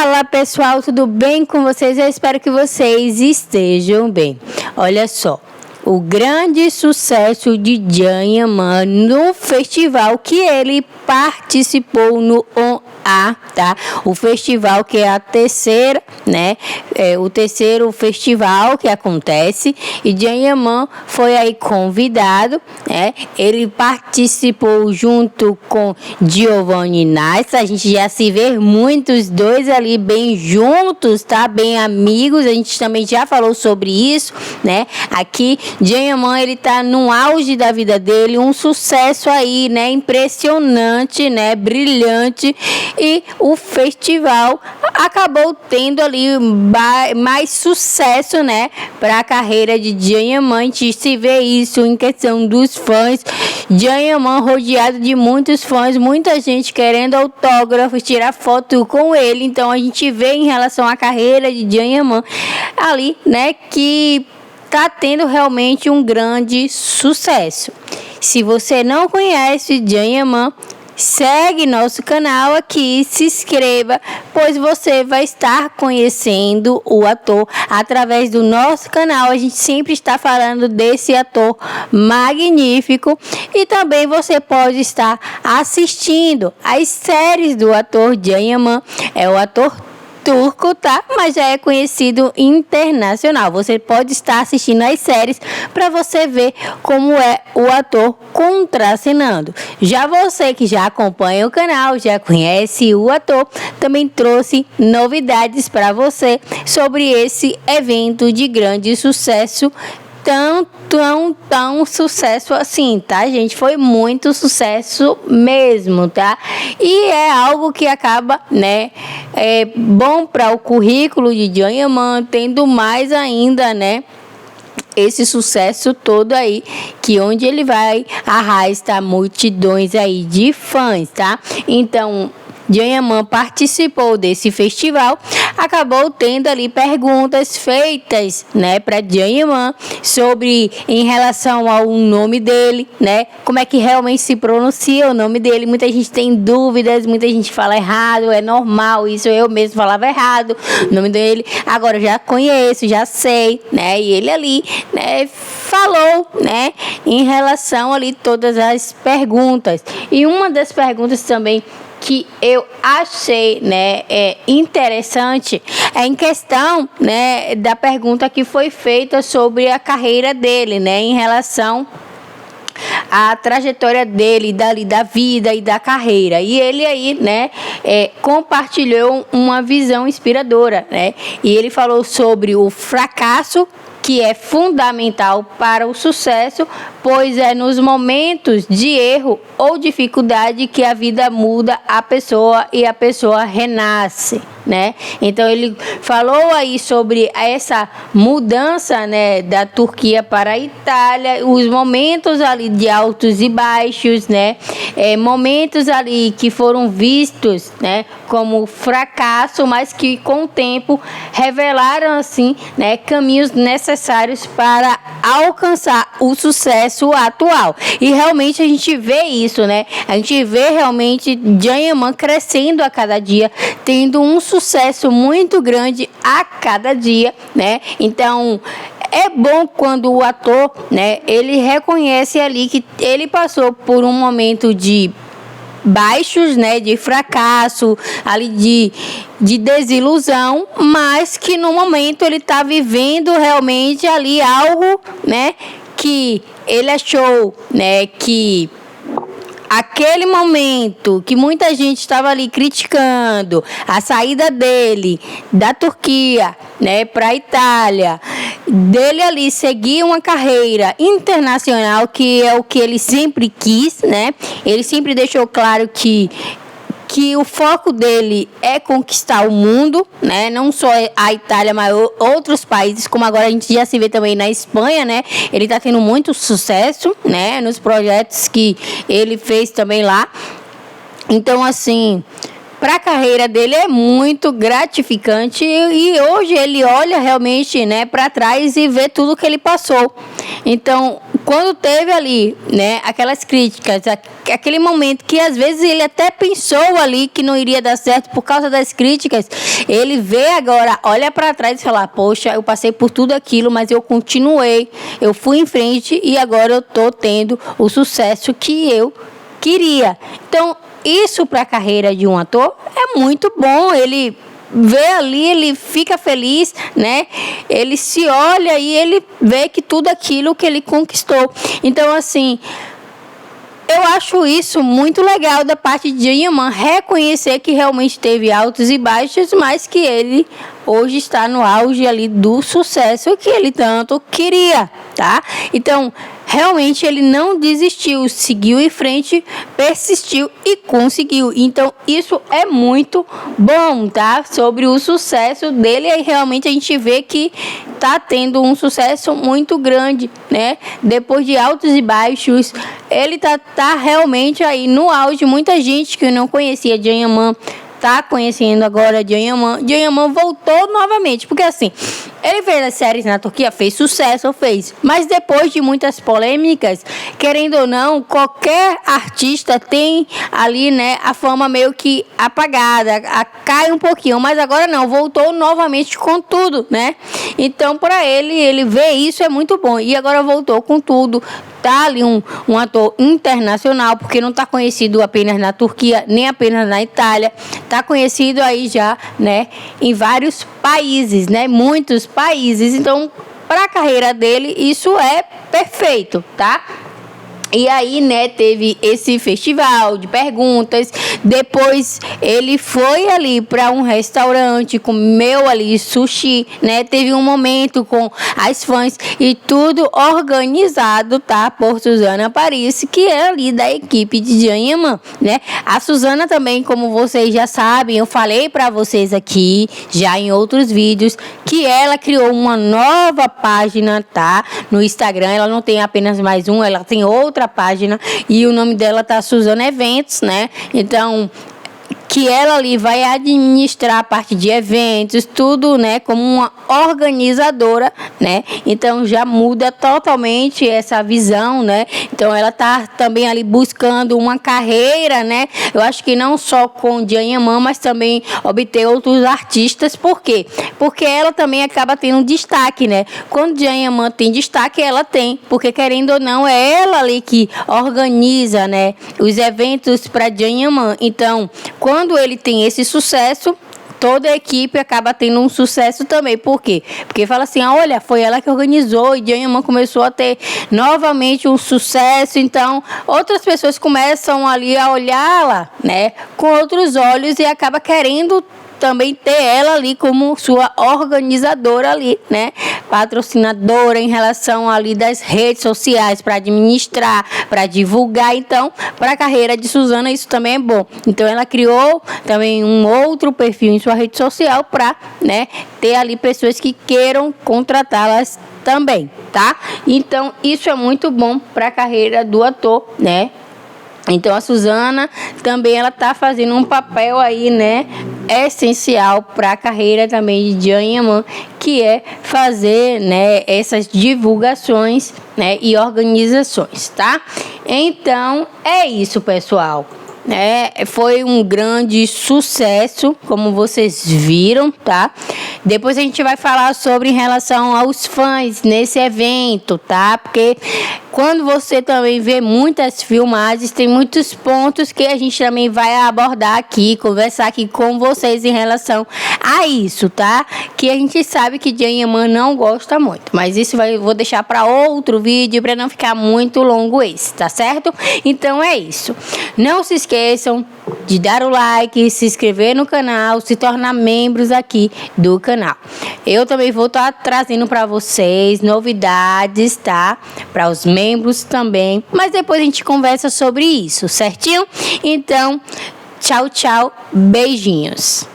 Fala pessoal, tudo bem com vocês? Eu espero que vocês estejam bem. Olha só, o grande sucesso de Jaiaman no festival que ele participou no ON-A, tá? O festival que é a terceira, né? O terceiro festival que acontece e Jaiaman foi aí convidado, né? Ele participou junto com Giovanni Nice. A gente já se vê muitos dois ali bem juntos, tá? Bem amigos. A gente também já falou sobre isso, né? Aqui Jaiaman, ele tá no auge da vida dele, um sucesso aí, né? Impressionante, né? Brilhante. E o festival acabou tendo ali mais sucesso, né? Para a carreira de Jaiaman. A gente se vê isso em questão dos fãs. Jaiaman rodeado de muitos fãs, muita gente querendo autógrafos, tirar foto com ele. Então a gente vê em relação à carreira de Jaiaman ali, né? Que tá tendo realmente um grande sucesso. Se você não conhece Jaiaman, segue nosso canal aqui, se inscreva, pois você vai estar conhecendo o ator através do nosso canal. A gente sempre está falando desse ator magnífico e também você pode estar assistindo as séries do ator Jaiaman. É o ator turco, tá? Mas já é conhecido internacional. Você pode estar assistindo as séries para você ver como é o ator contracenando. Já você que já acompanha o canal, já conhece o ator, também trouxe novidades para você sobre esse evento de grande sucesso. Tão sucesso assim, tá, gente? Foi muito sucesso mesmo, tá? E é algo que acaba, né? É bom para o currículo de Jaiaman, tendo mais ainda, né? Esse sucesso todo aí, que onde ele vai, arrasta multidões aí de fãs, tá? Então, Jaiaman participou desse festival, acabou tendo ali perguntas feitas, né, para Jaiaman sobre em relação ao nome dele, né, como é que realmente se pronuncia o nome dele. Muita gente tem dúvidas, muita gente fala errado, é normal isso, eu mesmo falava errado o nome dele. Agora eu já conheço, já sei, né, e ele ali, né, falou, né, em relação ali todas as perguntas. E uma das perguntas também que eu achei, né, interessante é em questão, né, da pergunta que foi feita sobre a carreira dele, né, em relação à trajetória dele, da vida e da carreira. E ele aí, né, compartilhou uma visão inspiradora, né, e ele falou sobre o fracasso, que é fundamental para o sucesso, pois é nos momentos de erro ou dificuldade que a vida muda a pessoa e a pessoa renasce, né? Então ele falou aí sobre essa mudança, né, da Turquia para a Itália, os momentos ali de altos e baixos, né? Momentos ali que foram vistos, né, como fracasso, mas que com o tempo revelaram assim, né, caminhos necessários para alcançar o sucesso atual. E realmente a gente vê isso, né? A gente vê realmente Jaiaman crescendo a cada dia, tendo um sucesso muito grande a cada dia, né? Então é bom quando o ator, né, ele reconhece ali que ele passou por um momento de baixos, né, de fracasso, ali de desilusão, mas que no momento ele está vivendo realmente ali algo, né, que ele achou, né, que aquele momento que muita gente estava ali criticando a saída dele da Turquia, né, para a Itália, dele ali seguir uma carreira internacional, que é o que ele sempre quis, né? Ele sempre deixou claro que o foco dele é conquistar o mundo, né? Não só a Itália, mas outros países, como agora a gente já se vê também na Espanha, né? Ele está tendo muito sucesso, né, nos projetos que ele fez também lá. Então, assim, para a carreira dele é muito gratificante e hoje ele olha realmente, né, para trás e vê tudo que ele passou. Então, quando teve ali, né, aquelas críticas, aquele momento que às vezes ele até pensou ali que não iria dar certo por causa das críticas, ele vê agora, olha para trás e fala, poxa, eu passei por tudo aquilo, mas eu continuei, eu fui em frente e agora eu tô tendo o sucesso que eu queria. Então, isso para a carreira de um ator é muito bom. Ele vê ali, ele fica feliz, né? Ele se olha e ele vê que tudo aquilo que ele conquistou. Então, assim, eu acho isso muito legal da parte de Inhaman, reconhecer que realmente teve altos e baixos, mas que ele hoje está no auge ali do sucesso que ele tanto queria, tá? Então, realmente ele não desistiu, seguiu em frente, persistiu e conseguiu. Então, isso é muito bom, tá? Sobre o sucesso dele, aí realmente a gente vê que tá tendo um sucesso muito grande, né? Depois de altos e baixos, ele tá realmente aí no auge. Muita gente que não conhecia Inhaman tá conhecendo agora Inhaman. Inhaman voltou novamente, porque assim, ele fez as séries na Turquia, fez sucesso, mas depois de muitas polêmicas, querendo ou não, qualquer artista tem ali, né, a fama meio que apagada, cai um pouquinho, mas agora não, voltou novamente com tudo, né? Então, para ele vê isso é muito bom, e agora voltou com tudo. Tá ali um ator internacional, porque não está conhecido apenas na Turquia, nem apenas na Itália, está conhecido aí já, né, em vários países, né, muitos países. Então, para a carreira dele, isso é perfeito, tá? E aí, né, teve esse festival de perguntas. Depois ele foi ali para um restaurante, comeu ali sushi, né? Teve um momento com as fãs e tudo organizado, tá? Por Suzana Paris, que é ali da equipe de Inhaman, né? A Suzana também, como vocês já sabem, eu falei para vocês aqui já em outros vídeos que ela criou uma nova página, tá? No Instagram. Ela não tem apenas mais um, ela tem outra página e o nome dela tá Suzana Eventos, né? Então, que ela ali vai administrar a parte de eventos, tudo, né, como uma organizadora, né? Então já muda totalmente essa visão, né? Então ela tá também ali buscando uma carreira, né? Eu acho que não só com Inhaman, mas também obter outros artistas. Por quê? Porque ela também acaba tendo um destaque, né? Quando Inhaman tem destaque, ela tem, porque querendo ou não, é ela ali que organiza, né, os eventos para Inhaman. Então, quando ele tem esse sucesso, toda a equipe acaba tendo um sucesso também. Por quê? Porque fala assim, olha, foi ela que organizou e Inhaman começou a ter novamente um sucesso. Então, outras pessoas começam ali a olhá-la, né, com outros olhos e acaba querendo também ter ela ali como sua organizadora ali, né? Patrocinadora em relação ali das redes sociais para administrar, para divulgar. Então, para a carreira de Suzana isso também é bom. Então, ela criou também um outro perfil em sua rede social para, né, ter ali pessoas que queiram contratá-las também, tá? Então, isso é muito bom para a carreira do ator, né? Então, a Suzana também ela tá fazendo um papel aí, né, essencial para a carreira também de Inhaman, que é fazer, né, essas divulgações, né, e organizações, tá? Então, é isso, pessoal. Foi um grande sucesso, como vocês viram, tá? Depois a gente vai falar sobre em relação aos fãs nesse evento, tá? Porque quando você também vê muitas filmagens, tem muitos pontos que a gente também vai abordar aqui, conversar aqui com vocês em relação a isso, tá? Que a gente sabe que Inhaman não gosta muito, mas isso vou deixar para outro vídeo para não ficar muito longo esse, tá certo? Então é isso. Não se esqueçam de dar o like, se inscrever no canal, se tornar membros aqui do canal. Eu também vou estar trazendo para vocês novidades, tá? Para os membros também, mas depois a gente conversa sobre isso, certinho? Então, tchau, tchau, beijinhos.